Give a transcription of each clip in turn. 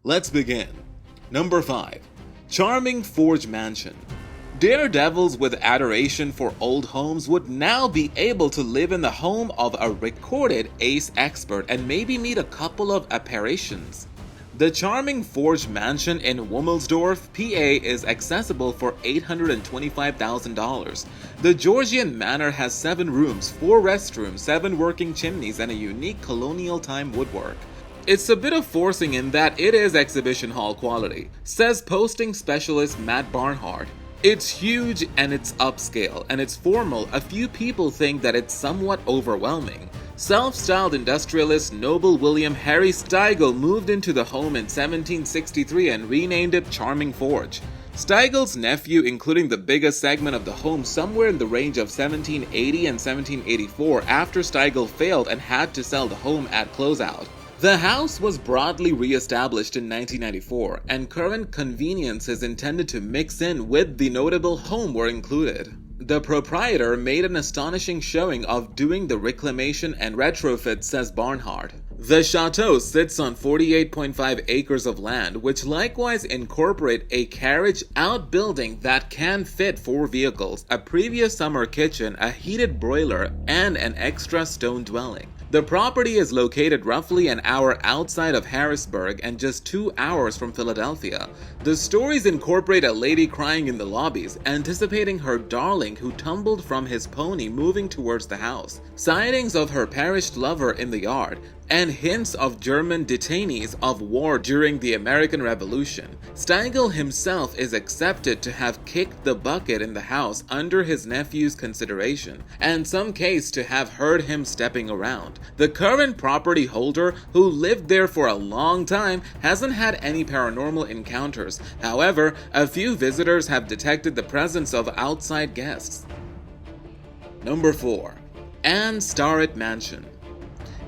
Let's begin. Number 5. Charming Forge Mansion. Daredevils with adoration for old homes would now be able to live in the home of a recorded ace expert and maybe meet a couple of apparitions. The charming Forge Mansion in Wummelsdorf, PA is accessible for $825,000. The Georgian manor has 7 rooms, 4 restrooms, 7 working chimneys, and a unique colonial-time woodwork. It's a bit of forcing in that it is exhibition hall quality, says posting specialist Matt Barnhart. It's huge and it's upscale and it's formal. A few people think that it's somewhat overwhelming. Self-styled industrialist Noble William Harry Steigel moved into the home in 1763 and renamed it Charming Forge. Steigel's nephew, including the biggest segment of the home somewhere in the range of 1780 and 1784 after Steigel failed and had to sell the home at closeout. The house was broadly re-established in 1994, and current conveniences intended to mix in with the notable home were included. The proprietor made an astonishing showing of doing the reclamation and retrofit, says Barnhart. The chateau sits on 48.5 acres of land, which likewise incorporate a carriage outbuilding that can fit 4 vehicles, a previous summer kitchen, a heated broiler, and an extra stone dwelling. The property is located roughly an hour outside of Harrisburg and just 2 hours from Philadelphia. The stories incorporate a lady crying in the lobbies, anticipating her darling who tumbled from his pony moving towards the house, sightings of her perished lover in the yard, and hints of German detainees of war during the American Revolution. Steigel himself is accepted to have kicked the bucket in the house under his nephew's consideration, and some case to have heard him stepping around. The current property holder, who lived there for a long time, hasn't had any paranormal encounters. However, a few visitors have detected the presence of outside guests. Number 4. Anne Starrett Mansion.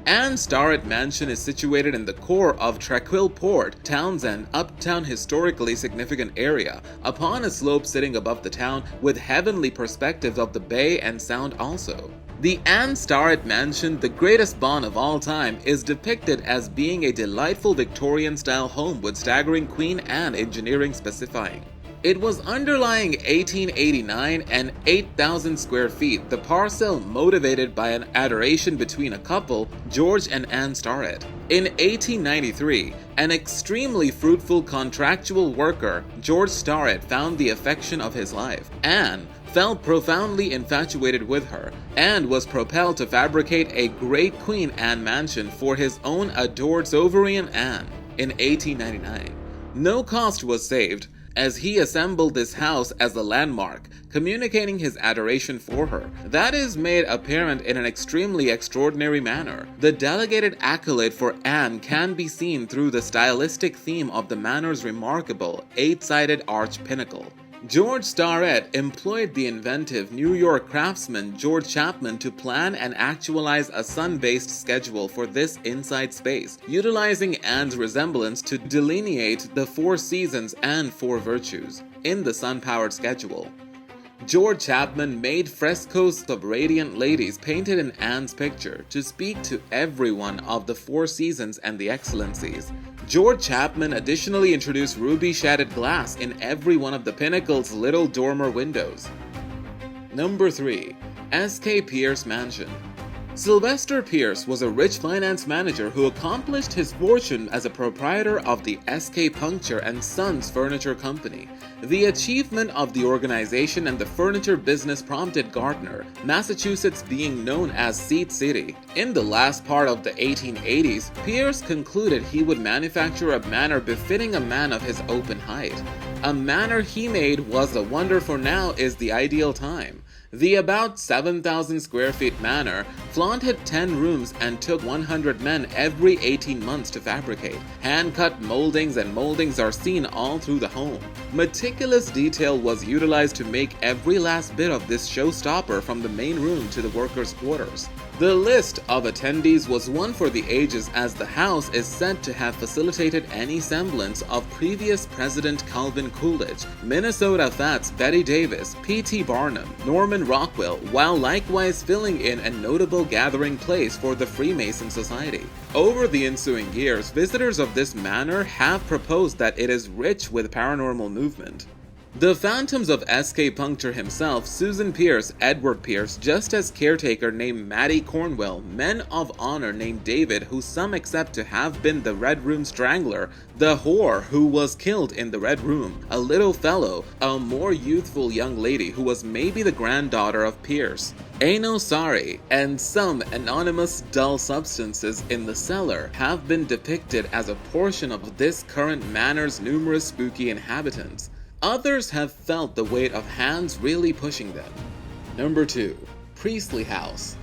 Anne Starrett Mansion is situated in the core of Tranquil Port, Townsend, uptown historically significant area, upon a slope sitting above the town with heavenly perspectives of the bay and sound also. The Anne Starrett Mansion, the greatest bond of all time, is depicted as being a delightful Victorian-style home with staggering Queen Anne engineering specifying. It was underlying 1889 and 8,000 square feet, the parcel motivated by an adoration between a couple, George and Anne Starrett. In 1893, an extremely fruitful contractual worker, George Starrett, found the affection of his life. Anne fell profoundly infatuated with her and was propelled to fabricate a great Queen Anne mansion for his own adored sovereign Anne in 1899. No cost was saved, as he assembled this house as a landmark, communicating his adoration for her. That is made apparent in an extremely extraordinary manner. The delegated accolade for Anne can be seen through the stylistic theme of the manor's remarkable 8-sided arch pinnacle. George Starrett employed the inventive New York craftsman George Chapman to plan and actualize a sun-based schedule for this inside space, utilizing Anne's resemblance to delineate the 4 seasons and 4 virtues in the sun-powered schedule. George Chapman made frescoes of radiant ladies painted in Anne's picture to speak to everyone of the 4 seasons and the excellencies. George Chapman additionally introduced ruby-shaded glass in every one of the pinnacle's little dormer windows. Number 3. S.K. Pierce Mansion. Sylvester Pierce was a rich finance manager who accomplished his fortune as a proprietor of the S.K. Puncture and Sons Furniture Company. The achievement of the organization and the furniture business prompted Gardner, Massachusetts being known as Seed City. In the last part of the 1880s, Pierce concluded he would manufacture a manor befitting a man of his open height. A manor he made was a wonder, for now is the ideal time. The about 7,000 square feet manor flaunted 10 rooms and took 100 men every 18 months to fabricate. Hand-cut moldings and moldings are seen all through the home. Meticulous detail was utilized to make every last bit of this showstopper, from the main room to the workers' quarters. The list of attendees was one for the ages, as the house is said to have facilitated any semblance of previous President Calvin Coolidge, Minnesota Fats Betty Davis, P.T. Barnum, Norman Rockwell, while likewise filling in a notable gathering place for the Freemason Society. Over the ensuing years, visitors of this manor have proposed that it is rich with paranormal movement. The phantoms of S.K. Puncture himself, Susan Pierce, Edward Pierce, Justice Caretaker named Mattie Cornwell, men of honor named David, who some accept to have been the Red Room Strangler, the whore who was killed in the Red Room, a little fellow, a more youthful young lady who was maybe the granddaughter of Pierce, Ano Sari, and some anonymous dull substances in the cellar have been depicted as a portion of this current manor's numerous spooky inhabitants. Others have felt the weight of hands really pushing them. Number 2. Priestley House.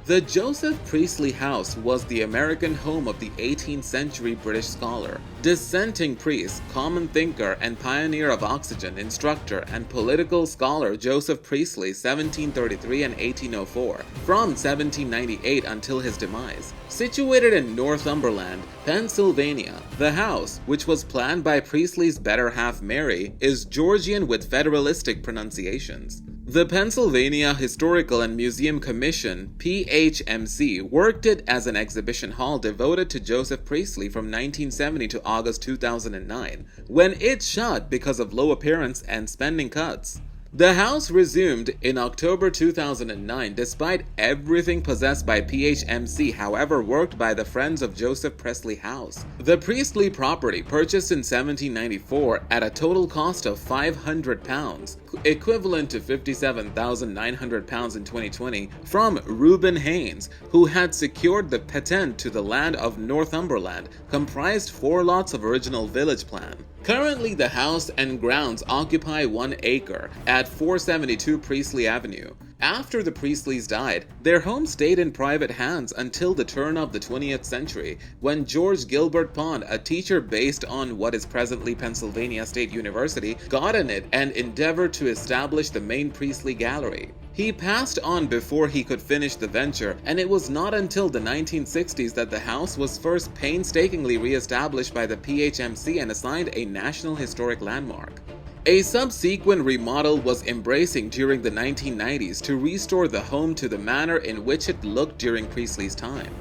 The Joseph Priestley House was the American home of the 18th century British scholar, dissenting priest, common thinker, and pioneer of oxygen, instructor, and political scholar Joseph Priestley, 1733 and 1804, from 1798 until his demise. Situated in Northumberland, Pennsylvania, the house, which was planned by Priestley's better half Mary, is Georgian with federalistic pronunciations. The Pennsylvania Historical and Museum Commission, PHMC, worked it as an exhibition hall devoted to Joseph Priestley from 1970 to August 2009, when it shut because of low appearance and spending cuts. The house resumed in October 2009 despite everything possessed by PHMC, however, worked by the Friends of Joseph Priestley House. The Priestley property, purchased in 1794 at a total cost of £500, equivalent to £57,900 in 2020, from Reuben Haynes, who had secured the patent to the land of Northumberland, comprised 4 lots of original village plan. Currently, the house and grounds occupy 1 acre at 472 Priestley Avenue. After the Priestleys died, their home stayed in private hands until the turn of the 20th century, when George Gilbert Pond, a teacher based on what is presently Pennsylvania State University, got in it and endeavored to establish the main Priestley Gallery. He passed on before he could finish the venture, and it was not until the 1960s that the house was first painstakingly re-established by the PHMC and assigned a National Historic Landmark. A subsequent remodel was embracing during the 1990s to restore the home to the manner in which it looked during Priestley's time.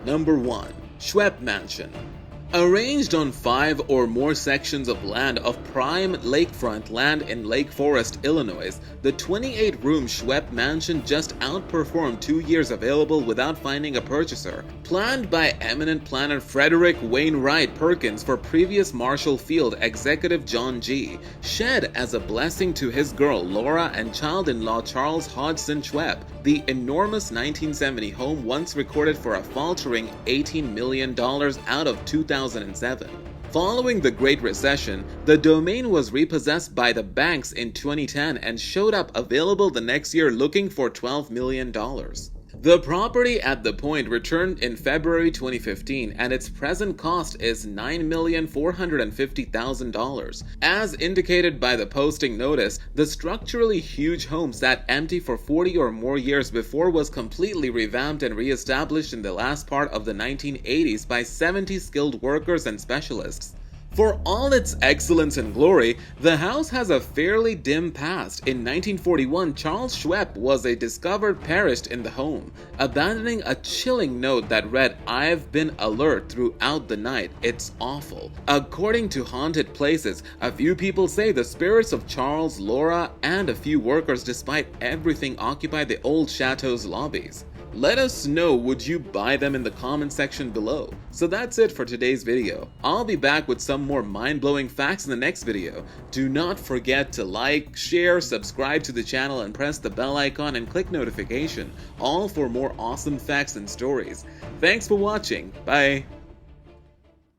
Number 1. Schwepp Mansion. Arranged on 5 or more sections of land of prime lakefront land in Lake Forest, Illinois, the 28-room Schwepp Mansion just outperformed 2 years available without finding a purchaser. Planned by eminent planner Frederick Wainwright Perkins for previous Marshall Field executive John G., shed as a blessing to his girl Laura and child-in-law Charles Hodgson Schwepp, the enormous 1970 home once recorded for a faltering $18 million out of 2007. Following the Great Recession, the domain was repossessed by the banks in 2010 and showed up available the next year looking for $12 million. The property at the point returned in February 2015, and its present cost is $9,450,000. As indicated by the posting notice, the structurally huge home sat empty for 40 or more years before was completely revamped and re-established in the last part of the 1980s by 70 skilled workers and specialists. For all its excellence and glory, the house has a fairly dim past. In 1941, Charles Schwepp was a discovered perished in the home, abandoning a chilling note that read, "I've been alert throughout the night. It's awful." According to Haunted Places, a few people say the spirits of Charles, Laura, and a few workers, despite everything, occupy the old chateau's lobbies. Let us know, would you buy them in the comment section below. So that's it for today's video. I'll be back with some more mind-blowing facts in the next video. Do not forget to like, share, subscribe to the channel, and press the bell icon and click notification, all for more awesome facts and stories. Thanks for watching. Bye.